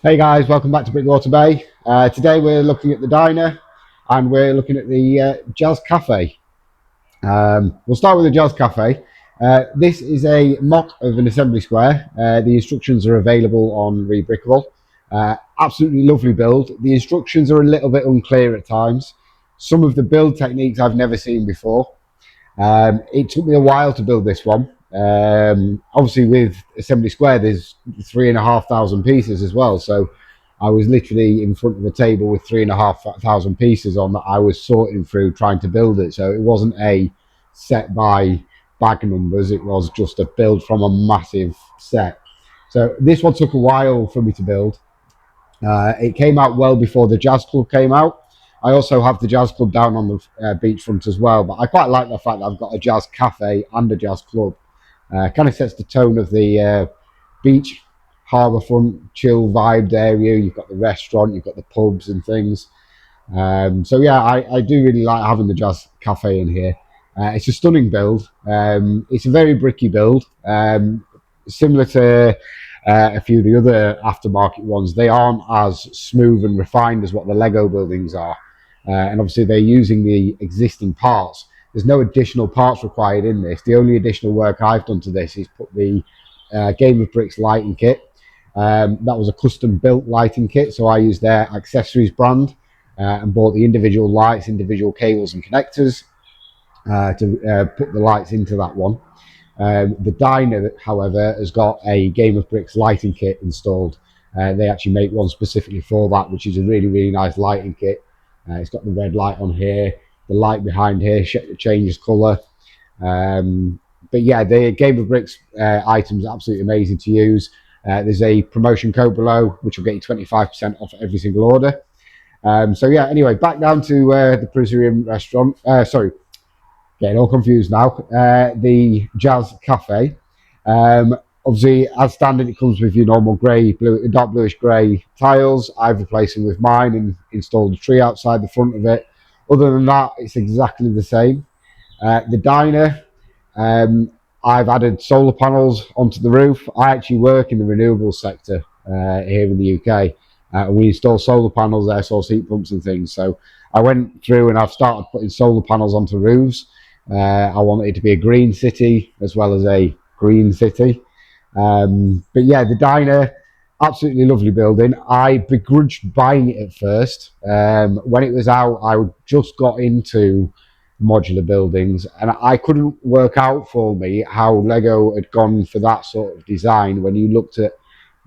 Hey guys, welcome back to Brickwater Bay. Today we're looking at the diner and we're looking at the Jazz Cafe. We'll start with the Jazz Cafe. This is a mock of an assembly square. The instructions are available on Rebrickable. Absolutely lovely build. The instructions are a little bit unclear at times. Some of the build techniques I've never seen before. It took me a while to build this one. Obviously, with Assembly Square, there's 3,500 pieces as well. So I was literally in front of a table with 3,500 pieces on that I was sorting through trying to build it. So it wasn't a set by bag numbers, it was just a build from a massive set. So this one took a while for me to build. It came out well before the Jazz Club came out. I also have the Jazz Club down on the beachfront as well, but I quite like the fact that I've got a Jazz Cafe and a Jazz Club. Kind of sets the tone of the beach, harbourfront, chill vibed area. You've got the restaurant, you've got the pubs and things. So yeah, I do really like having the Jazz Cafe in here. It's a stunning build. It's a very bricky build, similar to a few of the other aftermarket ones. They aren't as smooth and refined as what the Lego buildings are, and obviously they're using the existing parts. There's no additional parts required in this. The only additional work I've done to this is put the Game of Bricks lighting kit. That was a custom built lighting kit, so I used their accessories brand and bought the individual lights, individual cables and connectors to put the lights into that one. The diner, however, has got a Game of Bricks lighting kit installed. They actually make one specifically for that, which is a really, really nice lighting kit. It's got the red light on here, the light behind here changes colour. But yeah, the Game of Bricks items are absolutely amazing to use. There's a promotion code below, which will get you 25% off every single order. So yeah, anyway, back down to the Parisian restaurant. Sorry, getting all confused now. The Jazz Cafe. Obviously, as standard, it comes with your normal grey, blue, dark bluish grey tiles. I've replaced them with mine and installed a tree outside the front of it. Other than that, it's exactly the same. The diner, I've added solar panels onto the roof. I actually work in the renewables sector here in the UK. We install solar panels, air source heat pumps and things. So I went through and I've started putting solar panels onto roofs. I want it to be a green city as well as a green city. But yeah, the diner, absolutely lovely building. I begrudged buying it at first. When it was out, I just got into modular buildings and I couldn't work out for me how Lego had gone for that sort of design when you looked at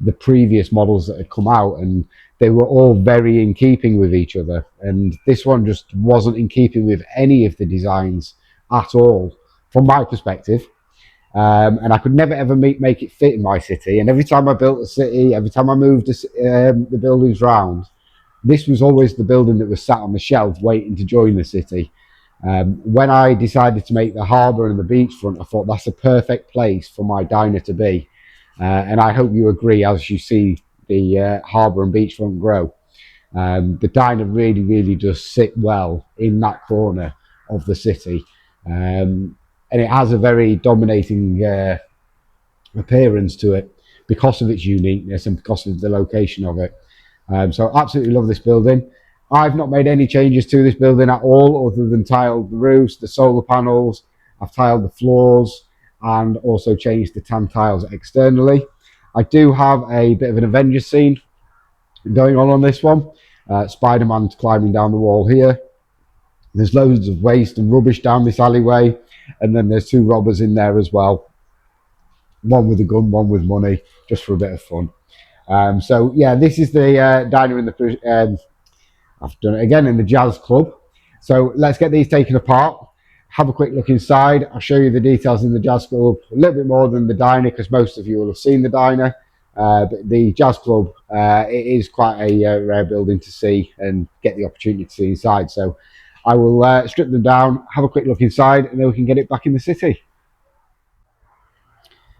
the previous models that had come out, and they were all very in keeping with each other. And this one just wasn't in keeping with any of the designs at all, from my perspective. And I could never ever make it fit in my city. And every time I built a city, every time I moved the buildings round, this was always the building that was sat on the shelf waiting to join the city. When I decided to make the harbour and the beachfront, I thought that's a perfect place for my diner to be. And I hope you agree as you see the harbour and beachfront grow. The diner really, really does sit well in that corner of the city. And it has a very dominating appearance to it because of its uniqueness and because of the location of it. So absolutely love this building. I've not made any changes to this building at all other than tiled the roofs, the solar panels. I've tiled the floors and also changed the tan tiles externally. I do have a bit of an Avengers scene going on this one. Spider-Man's climbing down the wall here. There's loads of waste and rubbish down this alleyway, and then there's two robbers in there as well. One with a gun, one with money, just for a bit of fun. So yeah, this is the diner in the. I've done it again in the Jazz Club. So let's get these taken apart. Have a quick look inside. I'll show you the details in the Jazz Club a little bit more than the diner because most of you will have seen the diner. But the Jazz Club, it is quite a rare building to see and get the opportunity to see inside. So I will strip them down, have a quick look inside, and then we can get it back in the city.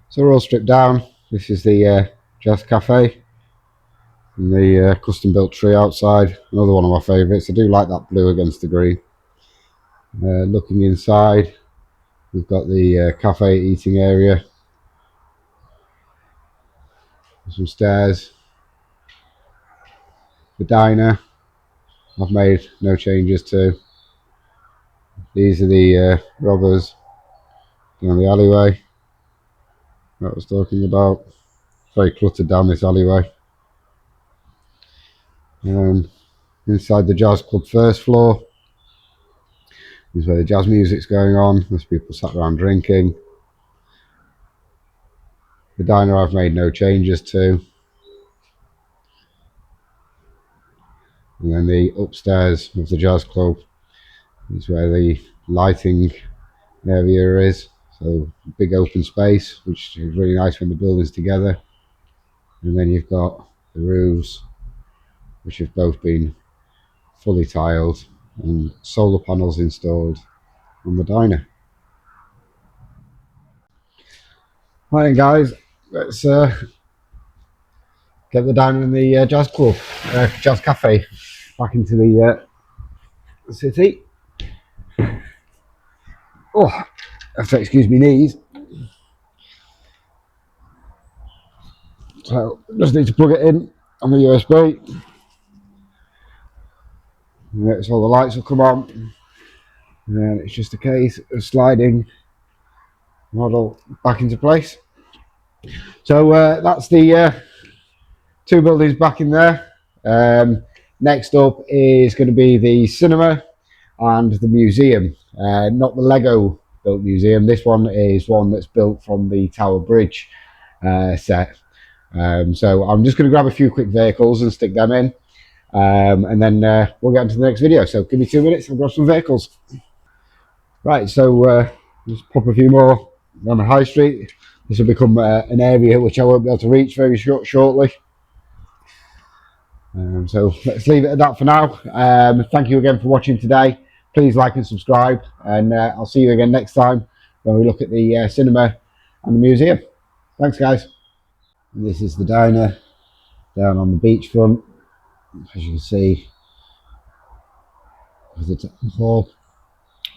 So we're all stripped down. This is the Jazz Cafe and the custom built tree outside. Another one of my favourites. I do like that blue against the green. Looking inside, we've got the cafe eating area. Some stairs. The diner, I've made no changes to. These are the robbers down the alleyway that I was talking about. Very cluttered down this alleyway. Inside the jazz club first floor is where the jazz music's going on. There's people sat around drinking. The diner I've made no changes to. And then the upstairs of the jazz club is where the lighting area is. So big open space, which is really nice when the building's together. And then you've got the roofs, which have both been fully tiled and solar panels installed on the diner. Right then guys, let's get the diner and the jazz club, jazz cafe back into the city. Oh, I have to excuse me knees. So just need to plug it in on the USB. So all the lights will come on. And it's just a case of sliding model back into place. So that's the two buildings back in there. Next up is going to be the cinema and the museum. Not the Lego built museum. This one is one that's built from the Tower Bridge set. So I'm just going to grab a few quick vehicles and stick them in. And then we'll get into the next video. So give me 2 minutes, I'll grab some vehicles. Right, so just pop a few more on the high street. This will become an area which I won't be able to reach very shortly. So let's leave it at that for now. Thank you again for watching today. Please like and subscribe, and I'll see you again next time when we look at the cinema and the museum. Thanks guys. This is the diner down on the beachfront. As you can see, the hall,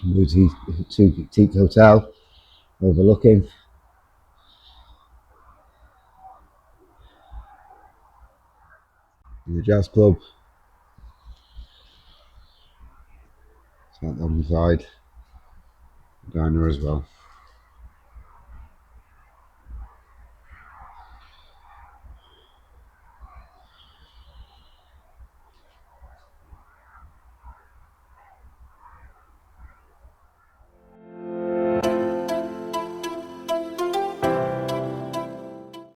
boutique hotel overlooking. The jazz club. It's on the side, the diner as well.